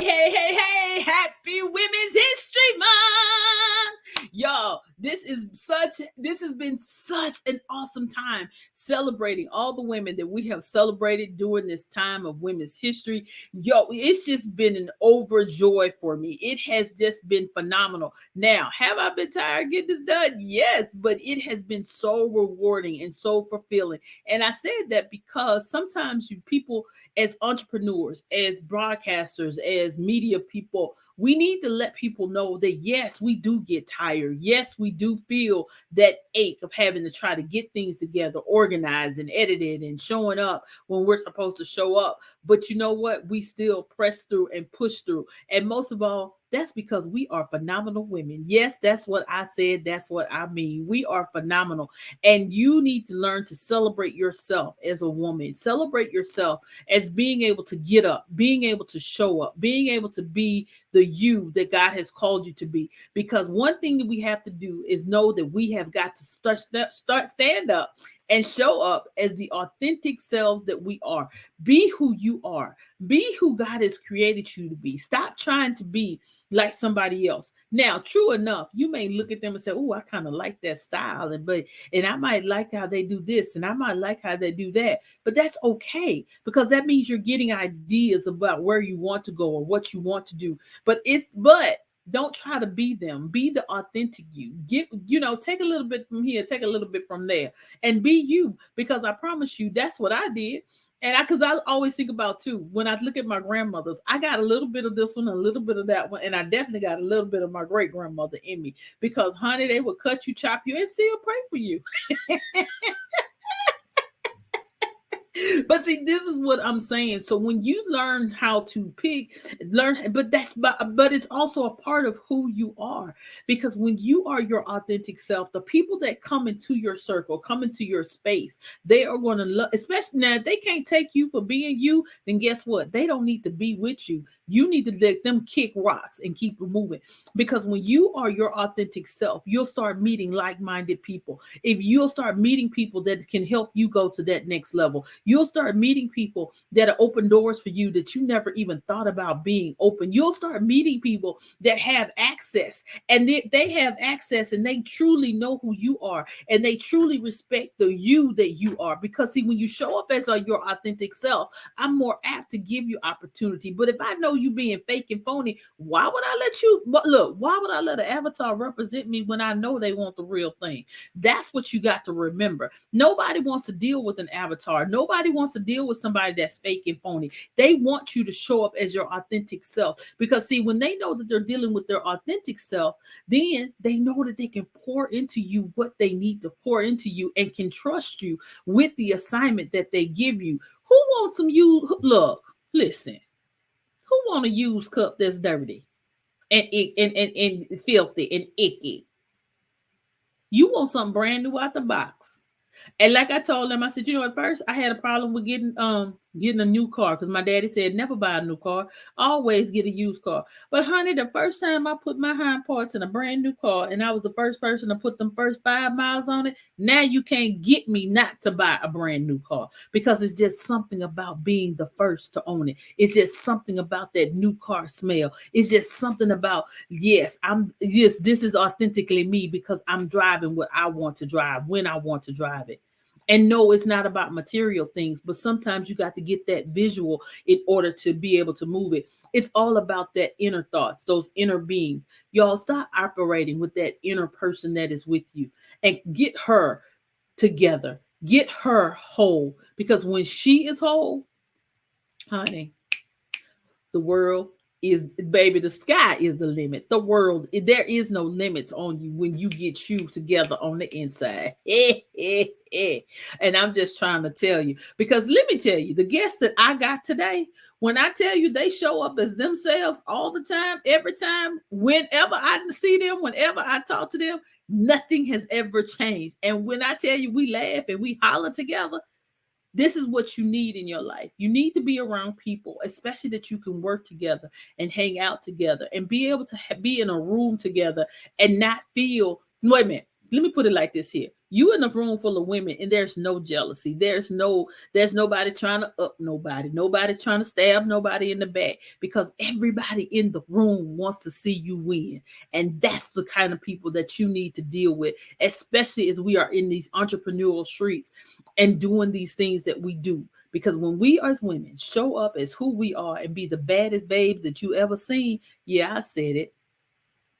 Hey, happy Women's History Month. Y'all, this has been such an awesome time celebrating all the women that we have celebrated during this time of women's history. Yo, it's just been an overjoy for me. It has just been phenomenal. Now, have I been tired getting this done? Yes, but it has been so rewarding and so fulfilling. And I said that because sometimes you people as entrepreneurs, as broadcasters, as media people, we need to let people know that yes, we do get tired. Yes, we do feel that ache of having to try to get things together, organized and edited and showing up when we're supposed to show up. But you know what? We still press through and push through. And most of all, that's because we are phenomenal women. Yes, that's what I said. That's what I mean. We are phenomenal. And you need to learn to celebrate yourself as a woman. Celebrate yourself as being able to get up, being able to show up, being able to be the you that God has called you to be. Because one thing that we have to do is know that we have got to stand up and show up as the authentic selves that we are. Be who you are. Be who God has created you to be. Stop trying to be like somebody else. Now, true enough, you may look at them and say, "Oh, I kind of like that style," and I might like how they do this, and I might like how they do that. But that's okay because that means you're getting ideas about where you want to go or what you want to do. But don't try to be them. Be the authentic you. Take a little bit from here, take a little bit from there, and be you. Because I promise you, that's what I did. Because I always think about too, when I look at my grandmothers, I got a little bit of this one, a little bit of that one, and I definitely got a little bit of my great grandmother in me. Because, honey, they would cut you, chop you, and still pray for you. But see, this is what I'm saying. So when you learn how to but it's also a part of who you are. Because when you are your authentic self, the people that come into your circle, come into your space, they are going to love, especially now, if they can't take you for being you, then guess what? They don't need to be with you. You need to let them kick rocks and keep moving. Because when you are your authentic self, you'll start meeting like-minded people. If you'll start meeting people that can help you go to that next level, you'll start meeting people that are open doors for you that you never even thought about being open. You'll start meeting people that have access, and they have access and they truly know who you are and they truly respect the you that you are. Because see, when you show up as your authentic self, I'm more apt to give you opportunity. But if I know you being fake and phony, why would I let you? But look, why would I let an avatar represent me when I know they want the real thing? That's what you got to remember. Nobody wants to deal with an avatar. Nobody wants to deal with somebody that's fake and phony. They want you to show up as your authentic self. Because see, when they know that they're dealing with their authentic self, then they know that they can pour into you what they need to pour into you and can trust you with the assignment that they give you. Who wants some you? Look, listen. Who want a used cup that's dirty and filthy and icky? You want something brand new out the box. And like I told them, I said, at first I had a problem with getting a new car because my daddy said never buy a new car, always get a used car. But honey, the first time I put my hind parts in a brand new car and I was the first person to put them first 5 miles on it, now you can't get me not to buy a brand new car because it's just something about being the first to own it. It's just something about that new car smell. It's just something about, yes, this is authentically me because I'm driving what I want to drive when I want to drive it. And no, it's not about material things, but sometimes you got to get that visual in order to be able to move it. It's all about that inner thoughts, those inner beings. Y'all stop operating with that inner person that is with you and get her together. Get her whole. Because when she is whole, honey, the world is, baby, the sky is the limit. The world, there is no limits on you when you get you together on the inside. And I'm just trying to tell you, because let me tell you, the guests that I got today, when I tell you they show up as themselves all the time, every time, whenever I see them, whenever I talk to them, nothing has ever changed. And when I tell you we laugh and we holler together, this is what you need in your life. You need to be around people, especially that you can work together and hang out together and be able to be in a room together and not feel, wait a minute, let me put it like this here. You in a room full of women, and there's no jealousy. There's nobody trying to up nobody. Nobody trying to stab nobody in the back, because everybody in the room wants to see you win. And that's the kind of people that you need to deal with, especially as we are in these entrepreneurial streets and doing these things that we do. Because when we as women show up as who we are and be the baddest babes that you ever seen, yeah, I said it,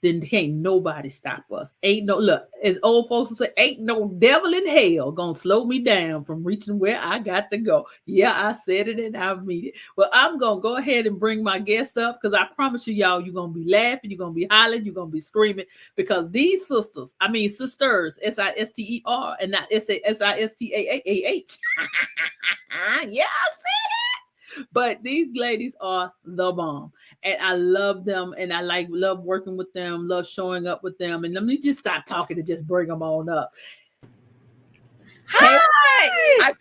then can't nobody stop us. Ain't no, look, as old folks will say, ain't no devil in hell gonna slow me down from reaching where I got to go. Yeah, I said it and I mean it. Well, I'm gonna go ahead and bring my guests up, because I promise you, y'all, you're gonna be laughing, you're gonna be hollering, you're gonna be screaming, because these sisters, sisters, Sister, and not Sistaah. Yeah, I said it. But these ladies are the bomb, and I love them, and I love working with them, love showing up with them. And let me just stop talking and just bring them on up. Hi. I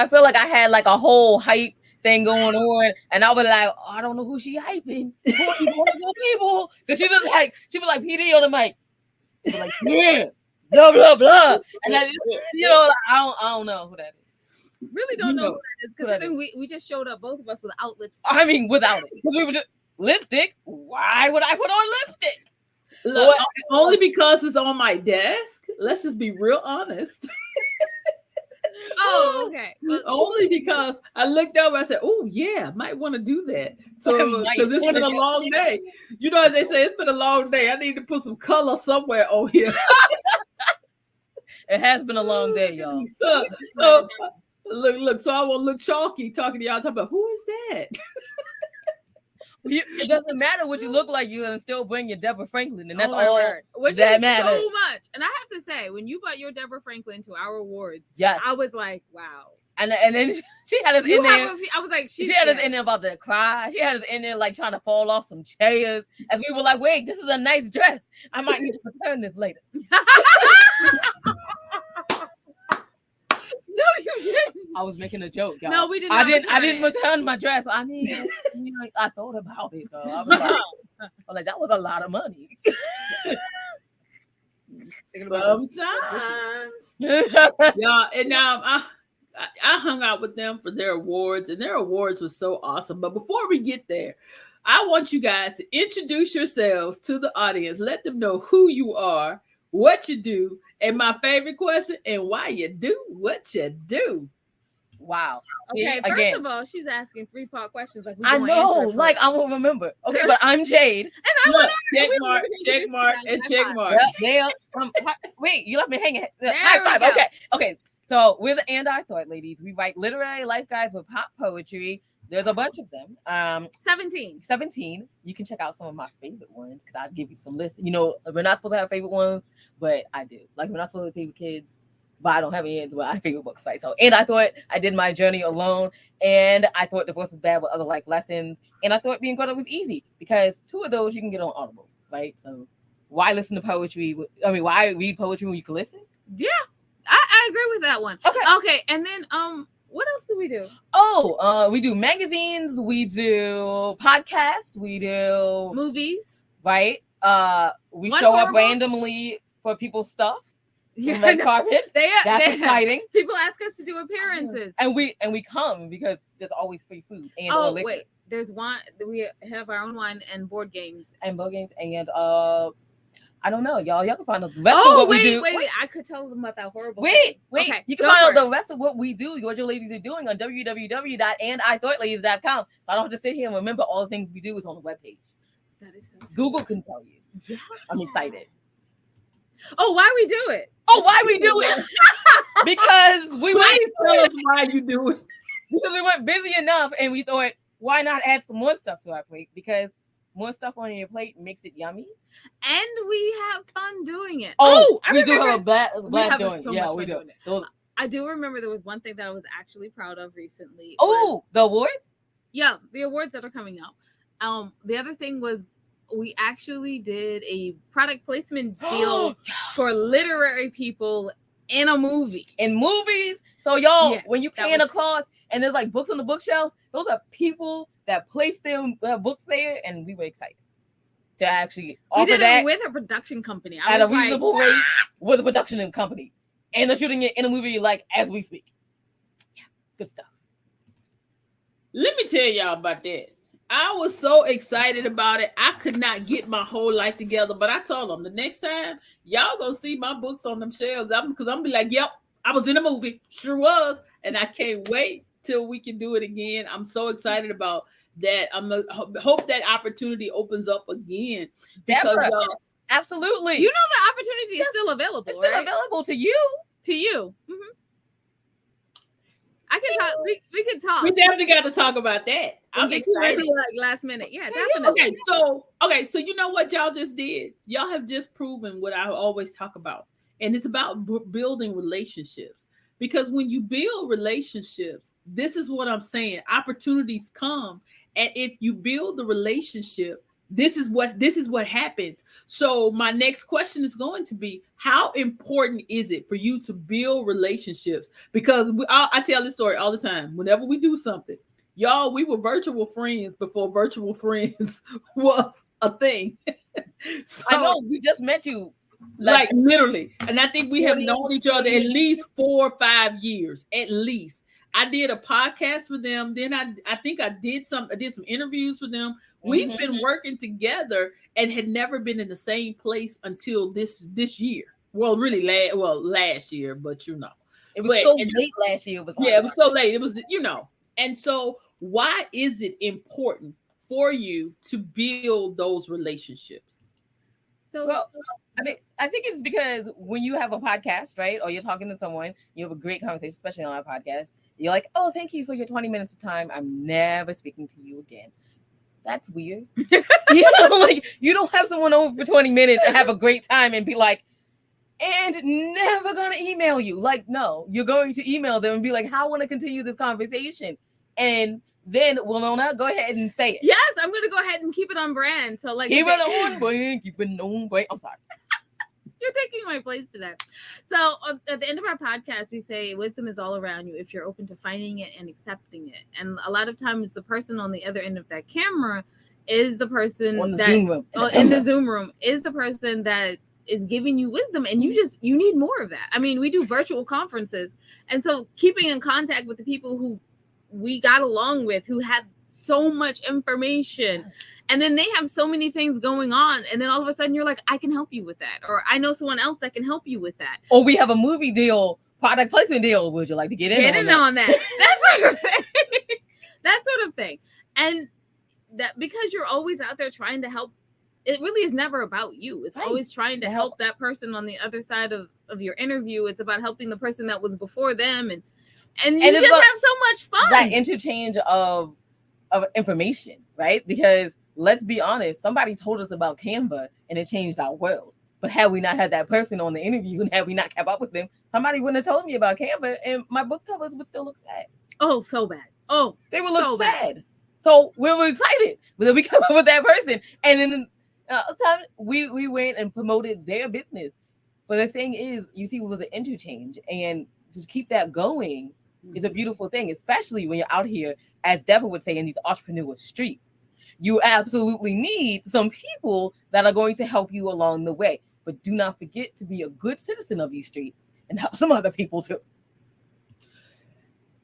feel like I had like a whole hype thing going on, and I was like, oh, I don't know who she hyping. Who are these wonderful people? Because she was like PD on the mic. She was like, yeah, blah blah blah, and I just, I don't know who that is. Really don't know who that is, considering we just showed up, both of us, without lipstick. I mean, without it, because we were just lipstick. Why would I put on lipstick? Look, only because it's on my desk. Let's just be real honest. Oh, okay. Only because I looked over, I said, oh yeah, might want to do that. So because it's been a long day. You know, as they say, it's been a long day. I need to put some color somewhere on here. It has been a long day, y'all. So look, so I won't look chalky talking to y'all, talking about who is that? It doesn't matter what you look like, you're gonna still bring your Deborah Franklin, and that's all which that is matters. So much. And I have to say, when you brought your Deborah Franklin to our awards, yes, I was like, wow. And then she had us in there. I was like, she had us in there about to cry. She had us in there like trying to fall off some chairs, as we were like, wait, this is a nice dress. I might need to return this later. No, you didn't. I was making a joke, y'all. No, we didn't. I didn't return my dress. I mean, I thought about it though. I was like, that was a lot of money. Sometimes, y'all. And now I hung out with them for their awards, and their awards were so awesome. But before we get there, I want you guys to introduce yourselves to the audience. Let them know who you are, what you do, and my favorite question, and why you do what you do. Wow. Okay, first of all, she's asking 3-part questions. Like I know, like I will remember. Okay, but I'm Jade. And look, check mark, and check mark. Yeah, wait, you left me hanging. High five. Okay. So we're the And I Thought ladies. We write literary life guides with pop poetry. There's a bunch of them. 17. You can check out some of my favorite ones, because I'll give you some lists. You know, we're not supposed to have favorite ones, but I do. Like, we're not supposed to have favorite kids, but I don't have any, but I have favorite books, right? So, and I thought I did my journey alone, and I thought divorce was bad with other life lessons, and I thought being grown up was easy, because 2 of those you can get on Audible, right? So why listen to poetry? Why read poetry when you can listen? Yeah, I agree with that one. Okay, and then what else do we do? Oh, we do magazines, we do podcasts, we do movies, right? We show up randomly for people's stuff. Yeah, red carpets. That's exciting. People ask us to do appearances, and we come because there's always free food and liquor. Wait, there's wine. We have our own wine and board games and I don't know, y'all. Y'all can find out the rest of what we do. Wait. I could tell them about that horrible. Wait. Okay, you can find out the rest of what we do, what your ladies are doing, on www.andithoughladies.com. So I don't have to sit here and remember all the things we do is on the webpage. That is so Google can tell you. Yeah. I'm excited. Oh, why we do it? Because we wait. Tell us why you do it. Because we weren't busy enough, and we thought, why not add some more stuff to our plate? Because more stuff on your plate makes it yummy, and we have fun doing it. We do have a blast doing it. Yeah, we do. I do remember there was one thing that I was actually proud of recently. The awards? Yeah, the awards that are coming out. The other thing was we actually did a product placement deal for literary people in a movie. In movies. So y'all, when you pan across and there's like books on the bookshelves, those are people that placed their books there, and we were excited to actually offer that with a production company at a reasonable rate with a production company. and they're shooting it in a movie like as we speak. Yeah, good stuff. Let me tell y'all about that. I was so excited about it. I could not get my whole life together, but I told them the next time y'all gonna see my books on them shelves. Because I'm be like, yep, I was in a movie, sure was, and I can't wait till we can do it again. I'm so excited about that. Hope that opportunity opens up again because y'all. Absolutely. You know the opportunity is still available. It's still available to you. To you. Mm-hmm. I can talk. We can talk. We definitely got to talk about that. I'm excited. Like last minute. Yeah, definitely. Okay, so you know what y'all just did? Y'all have just proven what I always talk about. And it's about building relationships. Because when you build relationships, this is what I'm saying. Opportunities come. And if you build the relationship, this is what happens. So my next question is going to be, how important is it for you to build relationships? Because I tell this story all the time. Whenever we do something, y'all, we were virtual friends before virtual friends was a thing. So, I know, we just met you. Like literally. And I think we have known each other at least 4 or 5 years, at least. I did a podcast for them. Then I think I did some interviews for them. We've been working together and had never been in the same place until this year. Well, really last year, but you know. It was so late last year. It was so late. It was, you know. And so why is it important for you to build those relationships? So, well, I think it's because when you have a podcast, right, or you're talking to someone, you have a great conversation, especially on our podcast. You're like, oh, thank you for your 20 minutes of time. I'm never speaking to you again. That's weird. You know, like you don't have someone over for 20 minutes and have a great time and be like, and never gonna email you. Like, no, you're going to email them and be like, how I want to continue this conversation. And then Wilnona, go ahead and say it. Yes, I'm gonna go ahead and keep it on brand. So like keep it on brand, keep it on brand. I'm sorry. You're taking my place today. So at the end of our podcast, we say wisdom is all around you if you're open to finding it and accepting it. And a lot of times the person on the other end of that camera is the person in the Zoom room is the person that is giving you wisdom, and you need more of that. I mean, we do virtual conferences. And so keeping in contact with the people who we got along with, who had so much information, and then they have so many things going on, and then all of a sudden you're like, I can help you with that, or I know someone else that can help you with that, or we have a movie deal, product placement deal. Would you like to get in on that? That sort of thing. That sort of thing. And that because you're always out there trying to help, it really is never about you. It's always trying to help that person on the other side of your interview. It's about helping the person that was before them, and you just have so much fun. That interchange of information, right? Because let's be honest, somebody told us about Canva and it changed our world. But had we not had that person on the interview and had we not kept up with them, somebody wouldn't have told me about Canva and my book covers would still look sad. Oh, so bad. Oh, they would look sad. So we were excited that we came up with that person. And then we went and promoted their business. But the thing is, you see, it was an interchange. And to keep that going is a beautiful thing, especially when you're out here, as Deborah would say, in these entrepreneur streets. You absolutely need some people that are going to help you along the way. But do not forget to be a good citizen of these streets and help some other people too.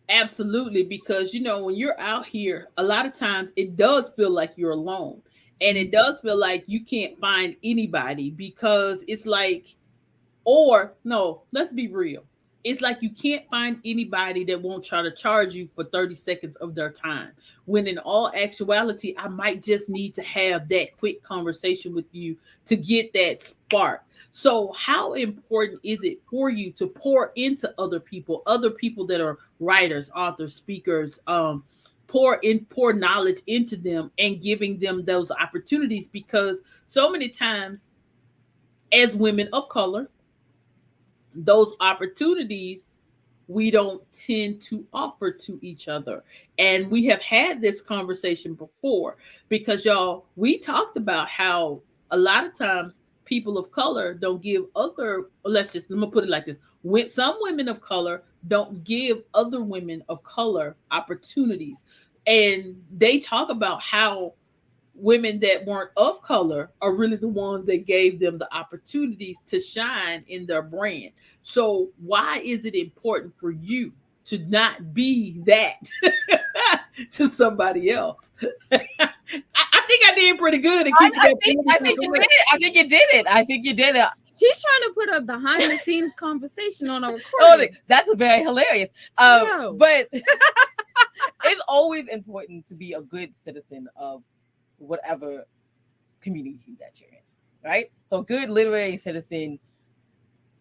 Absolutely, because, you know, when you're out here, a lot of times it does feel like you're alone. And it does feel like you can't find anybody because it's like, or no, let's be real. It's like you can't find anybody that won't try to charge you for 30 seconds of their time. When in all actuality, I might just need to have that quick conversation with you to get that spark. So how important is it for you to pour into other people that are writers, authors, speakers, pour knowledge into them and giving them those opportunities? Because so many times as women of color, those opportunities we don't tend to offer to each other. And we have had this conversation before because, y'all, we talked about how a lot of times people of color don't give other, let me put it like this. When some women of color don't give other women of color opportunities. And they talk about how women that weren't of color are really the ones that gave them the opportunities to shine in their brand. So why is it important for you to not be that to somebody else? I think I did pretty good at keeping I think you did it. I think you did it. I think you did it. She's trying to put a behind the scenes conversation on a recording. That's very hilarious. No. But it's always important to be a good citizen of whatever community that you're in, right? So a good literary citizen.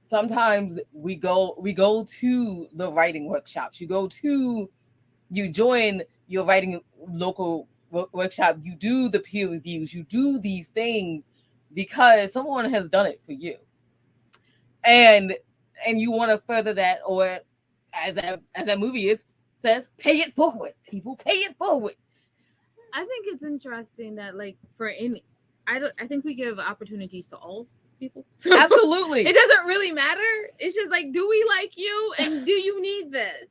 Sometimes we go to the writing workshops. You join your writing local workshop. You do the peer reviews. You do these things because someone has done it for you, and you want to further that, or as that movie says, pay it forward. People, pay it forward. I think it's interesting that, like, I think we give opportunities to all people. So Absolutely. It doesn't really matter. It's just like, do we like you and do you need this?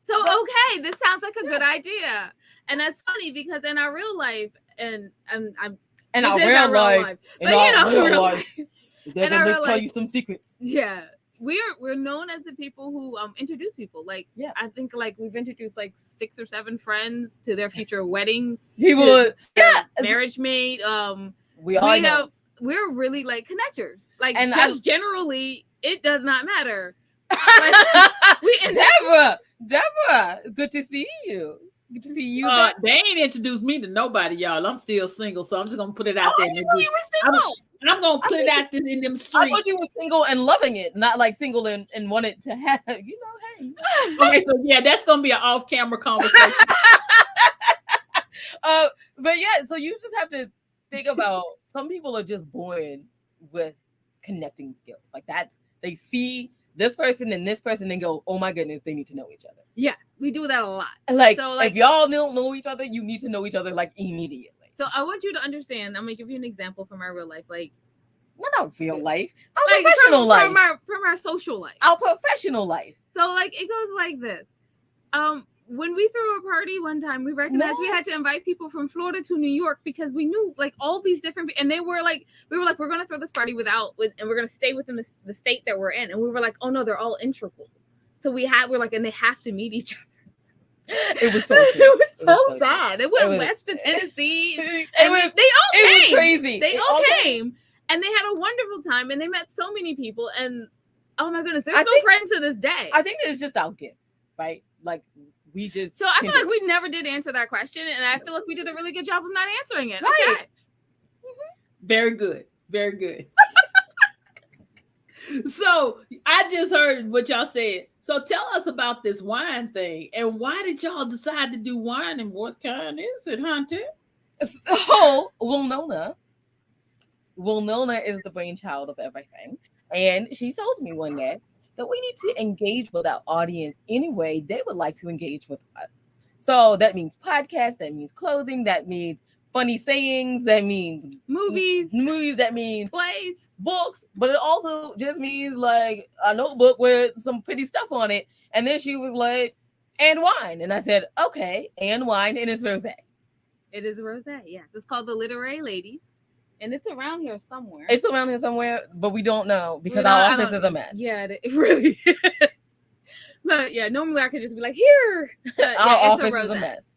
So, okay, this sounds like a good idea. And that's funny because in our real life, and I'm in our real life, they're gonna tell you some secrets. Yeah. We're known as the people who introduce people. Like, yeah, I think like we've introduced like 6 or 7 friends to their future wedding people, marriage mate. We're really like connectors. Like, and generally it does not matter. Deborah, good to see you. Good to see you. They ain't introduced me to nobody, y'all. I'm still single, so I'm just gonna put it out there. You were single. I'm gonna put it out there in them streets. I thought you were single and loving it, not like single and wanted to have, hey. Okay, so yeah, that's gonna be an off-camera conversation. But yeah, so you just have to think about, some people are just born with connecting skills. Like they see this person and this person and go, oh my goodness, they need to know each other. Yeah, we do that a lot. Like, so, if y'all don't know each other, you need to know each other like immediately. So I want you to understand. I'm gonna give you an example from our real life, like not real life, our professional life, from our social life, our professional life. So like it goes like this. When we threw a party one time, we recognized we had to invite people from Florida to New York because we knew like all these different, and they were like, we were like, we're gonna throw this party and we're gonna stay within the state that we're in, and we were like, oh no, they're all integral. So we're like, and they have to meet each other. It was so sad. They went west to Tennessee. It was crazy. They all came and they had a wonderful time and they met so many people, and oh my goodness, they're still friends to this day. I think it's just our gifts, right? Like we just. So I feel like we never did answer that question, and I feel like we did a really good job of not answering it. Right. Okay. Mm-hmm. Very good. Very good. So I just heard what y'all said. So tell us about this wine thing, and why did y'all decide to do wine, and what kind is it, Hunter? Oh, Wilnona is the brainchild of everything, and she told me one day that we need to engage with our audience any way they would like to engage with us. So that means podcasts, that means clothing, that means funny sayings, that means movies, that means plays, books, but it also just means like a notebook with some pretty stuff on it. And then she was like, and wine. And I said, okay, and wine, and it's rosé. It is rosé, yes. It's called the Literary Ladies, and it's around here somewhere. It's around here somewhere, but we don't know because our office is a mess. Yeah, it really is. But yeah, normally I could just be like, here. Our office is a mess.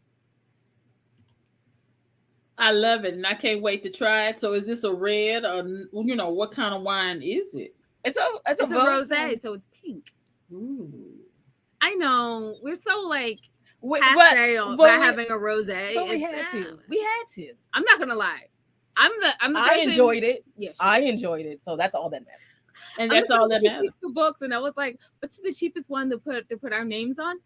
I love it, and I can't wait to try it. So, is this a red, or what kind of wine is it? It's a rosé, so it's pink. Ooh. I know we're so like passe by having a rosé. But we had to. I'm not gonna lie. I'm the I enjoyed it. Yes, I enjoyed it. So that's all that matters. And that's all that matters. The books, and I was like, "What's the cheapest one to put our names on?"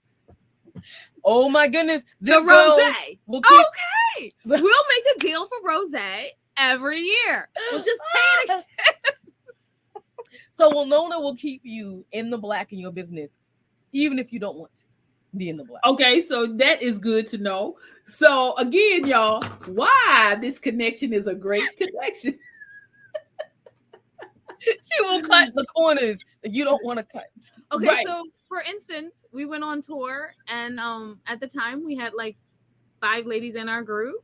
Oh my goodness, the rosé. Okay, we'll make a deal for rosé every year. We'll just pay it. So Wilnona will keep you in the black in your business, even if you don't want to be in the black. Okay, so that is good to know. So again, y'all, why this connection is a great connection. She will cut the corners that you don't want to cut. Okay, right. So for instance, we went on tour, and at the time we had like 5 ladies in our group,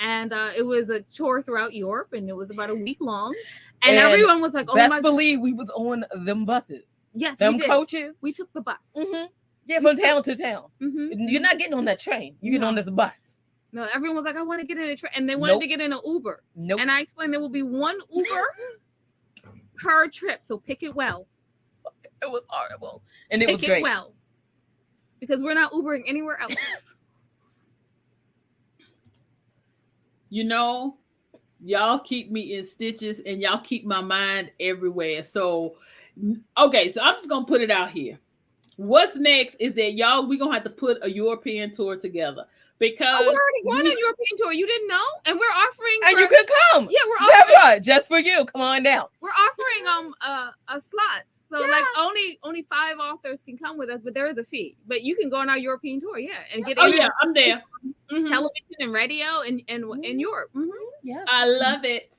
And it was a tour throughout Europe, and it was about a week long. And everyone was like, "Oh best believe we was on them buses. Yes, them we did. coaches. We took the bus. Mm-hmm. Yeah, from town to town. Mm-hmm. You're not getting on that train. You're getting on this bus. No, everyone was like, I want to get in a train. And they wanted to get in an Uber. And I explained there will be one Uber per trip. So pick it well. It was horrible. And it was great. Pick it well. Because we're not Ubering anywhere else. You know, y'all keep me in stitches and y'all keep my mind everywhere. So, okay, so I'm just going to put it out here. What's next is that y'all, we're going to have to put a European tour together. Because we're already going on a European tour. You didn't know? And we're offering. And you could come. Yeah, we're offering. Deborah, just for you. Come on down. We're offering a slots. So like only 5 authors can come with us, but there is a fee. But you can go on our European tour, and get. Oh yeah, I'm there. Television and radio in Europe. Mm-hmm. Yeah, I love it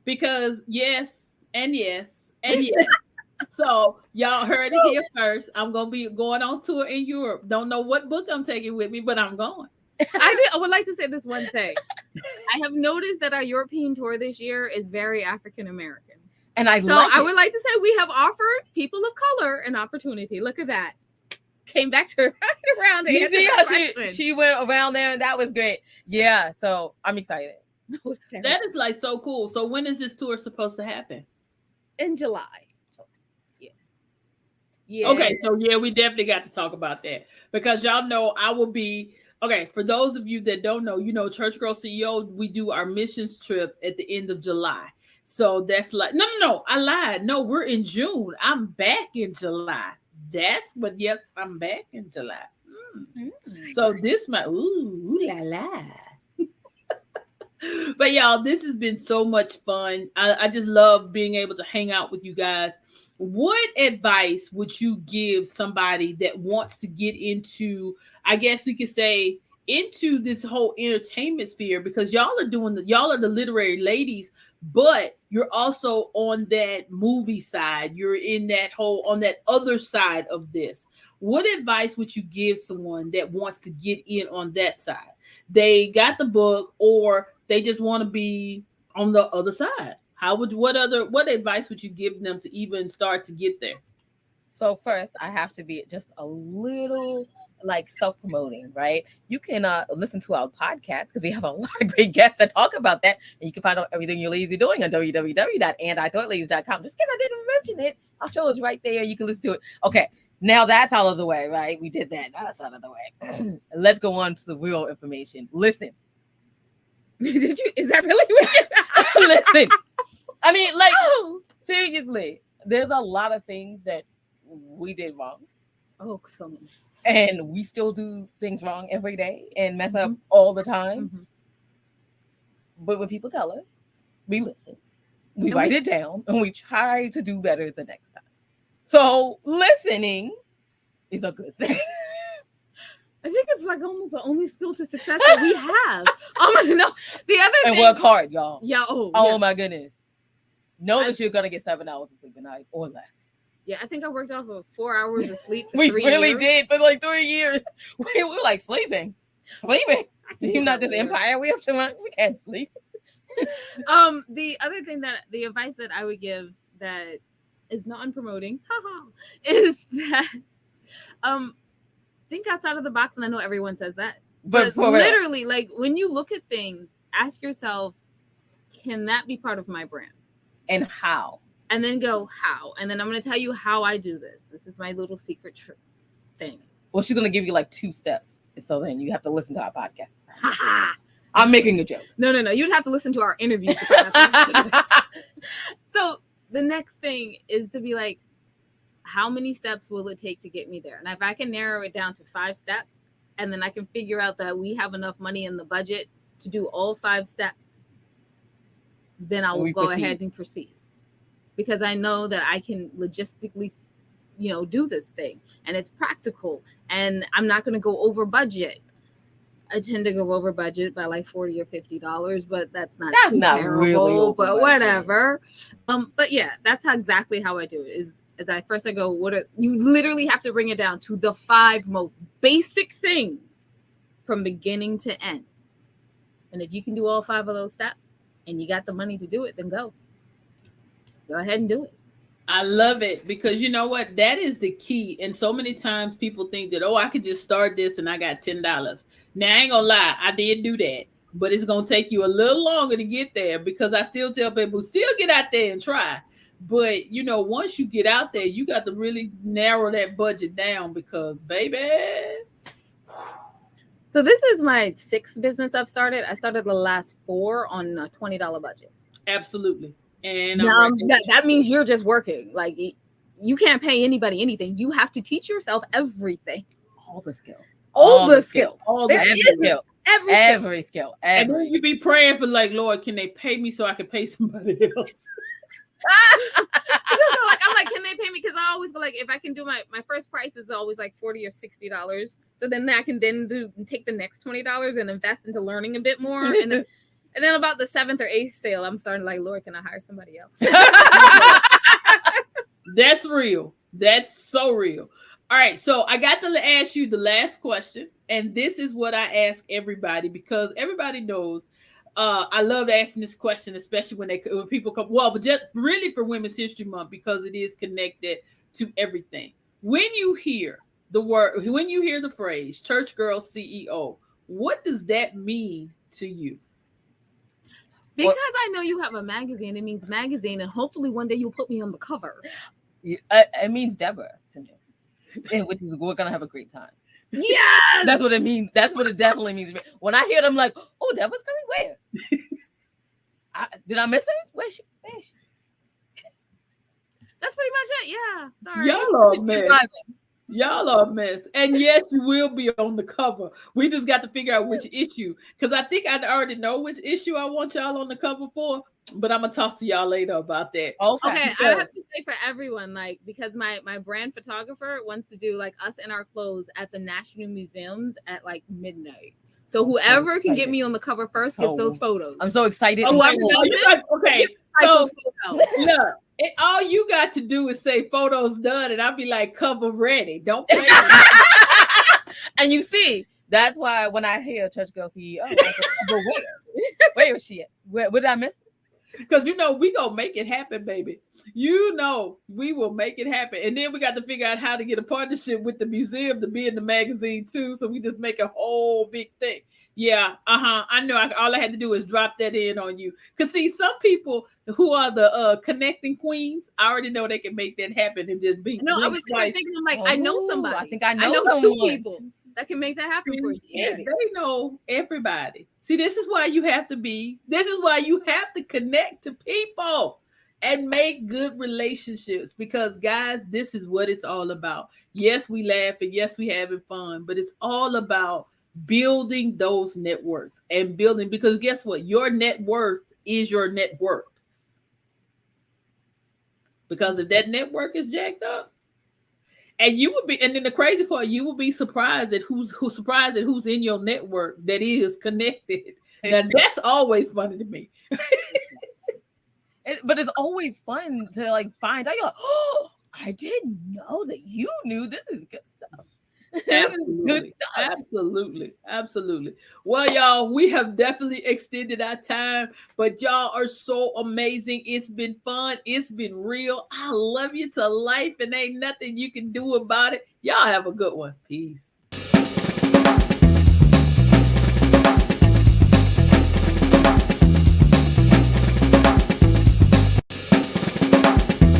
because yes. So y'all heard it here first. I'm gonna be going on tour in Europe. Don't know what book I'm taking with me, but I'm going. I would like to say this one thing. I have noticed that our European tour this year is very African American, and I would like to say we have offered people of color an opportunity. Look at that. Came back to right around there. You see how she went around there, and that was great. Yeah, so I'm excited. That is like so cool. So when is this tour supposed to happen? In July. Yeah. Okay, so yeah, we definitely got to talk about that because y'all know I will be okay. For those of you that don't know, you know, Church Girl CEO, we do our missions trip at the end of July. So that's like no, I lied. No, we're in June. I'm back in July. But yes, I'm back in July. So this might ooh la la. But y'all, this has been so much fun. I just love being able to hang out with you guys. What advice would you give somebody that wants to get into, I guess we could say, into this whole entertainment sphere? Because y'all are the literary ladies, but you're also on that movie side. You're in that on that other side of this. What advice would you give someone that wants to get in on that side? They got the book, or they just want to be on the other side. What advice would you give them to even start to get there? So first, I have to be just a little like self-promoting, right? You can listen to our podcast because we have a lot of great guests that talk about that, and you can find out everything your ladies are doing on www.andithoughladies.com. Just because I didn't mention it, our show is right there. You can listen to it. Okay, now that's out of the way, right? We did that. That's out of the way. Let's go on to the real information. Listen. Is that really what you listen? I mean, like, seriously, there's a lot of things that we did wrong. Oh, so much. And we still do things wrong every day and mess up all the time. But when people tell us, we listen, we write it down, and we try to do better the next time. So listening is a good thing. I think it's like almost the only skill to success that we have. No, the other and thing, work hard, y'all. Yeah. Oh my goodness. Know that you're gonna get 7 hours of sleep a night or less. Yeah, I think I worked off of 4 hours of sleep. We really did for like 3 years. We were like sleeping. You know this empire we have to run. We can't sleep. The other thing the advice that I would give that is non-promoting, is that think outside of the box. And I know everyone says that, but literally, like when you look at things, ask yourself, can that be part of my brand? And how? And then go, how? And then I'm going to tell you how I do this. This is my little secret thing. Well, she's going to give you like 2 steps. So then you have to listen to our podcast. I'm making a joke. No. You'd have to listen to our interviews. So the next thing is to be like, how many steps will it take to get me there? And if I can narrow it down to 5 steps, and then I can figure out that we have enough money in the budget to do all 5 steps, then I will go ahead and proceed. Because I know that I can logistically, do this thing, and it's practical, and I'm not going to go over budget. I tend to go over budget by like $40 or $50, but that's not terrible, really over but budget. Whatever. But yeah, that's exactly how I do it. Is I go, you literally have to bring it down to the 5 most basic things from beginning to end. And if you can do all 5 of those steps and you got the money to do it, then go ahead and do it. I love it, because you know what? That is the key. And so many times people think that, oh, I could just start this and I got $10. Now, I ain't gonna lie, I did do that, but it's gonna take you a little longer to get there, because I still tell people, still get out there and try. But you know, once you get out there, you got to really narrow that budget down, because baby. So this is my 6th business I've started. I started the last 4 on a $20 budget. Absolutely. And that means you're just working. Like, you can't pay anybody anything. You have to teach yourself everything. All the skills. All the skills. Every skill. And then you be praying for, like, Lord, can they pay me so I can pay somebody else? I'm like, can they pay me? Because I always go, like, if I can do my first price is always like $40 or $60. So then I can take the next $20 and invest into learning a bit more. And then about the 7th or 8th sale, I'm starting like, Lord, can I hire somebody else? That's real. That's so real. All right. So I got to ask you the last question. And this is what I ask everybody, because everybody knows I love asking this question, especially when people come. Well, but just really for Women's History Month, because it is connected to everything. When you hear the phrase church girl CEO, what does that mean to you? Because I know you have a magazine, it means magazine, and hopefully one day you'll put me on the cover. It means Deborah, which is we're gonna have a great time. Yes, that's what it means. That's what it definitely means. When I hear them, like, oh, Deborah's coming. Where? Did I miss her? Where's she? That's pretty much it. Yeah. Sorry. Y'all are a mess. And yes, you will be on the cover. We just got to figure out which issue, because I think I already know which issue I want y'all on the cover for, but I'm going to talk to y'all later about that. Okay. I have to say for everyone, like, because my brand photographer wants to do like us in our clothes at the National Museums at like midnight. So whoever can get me on the cover first gets those photos. I'm so excited. Okay. So, look. All you got to do is say photos done, and I'll be like, cover ready. Don't play. And you see, that's why when I hear Church Girl CEO, I go, where is she at? Where did I miss it? Because we gonna make it happen, baby. We will make it happen. And then we got to figure out how to get a partnership with the museum to be in the magazine too. So we just make a whole big thing. Yeah, I know. All I had to do is drop that in on you. Because see, some people who are the connecting queens, I already know they can make that happen and just be. No, I was thinking, I'm like, I know somebody. I think I know 2 people that can make that happen for you. Yeah, they know everybody. See, this is why you have to connect to people and make good relationships, because guys, this is what it's all about. Yes, we laugh, and yes, we having fun, but it's all about building those networks and building, because guess what? Your net worth is your network. Because if that network is jacked up, and then the crazy part, you will be surprised at who's in your network that is connected. Now that's always funny to me. But it's always fun to like find out. You're like, oh, I didn't know that you knew. This is good stuff. Absolutely. Well, y'all, we have definitely extended our time, but y'all are so amazing. It's been fun. It's been real. I love you to life, and ain't nothing you can do about it. Y'all have a good one. Peace.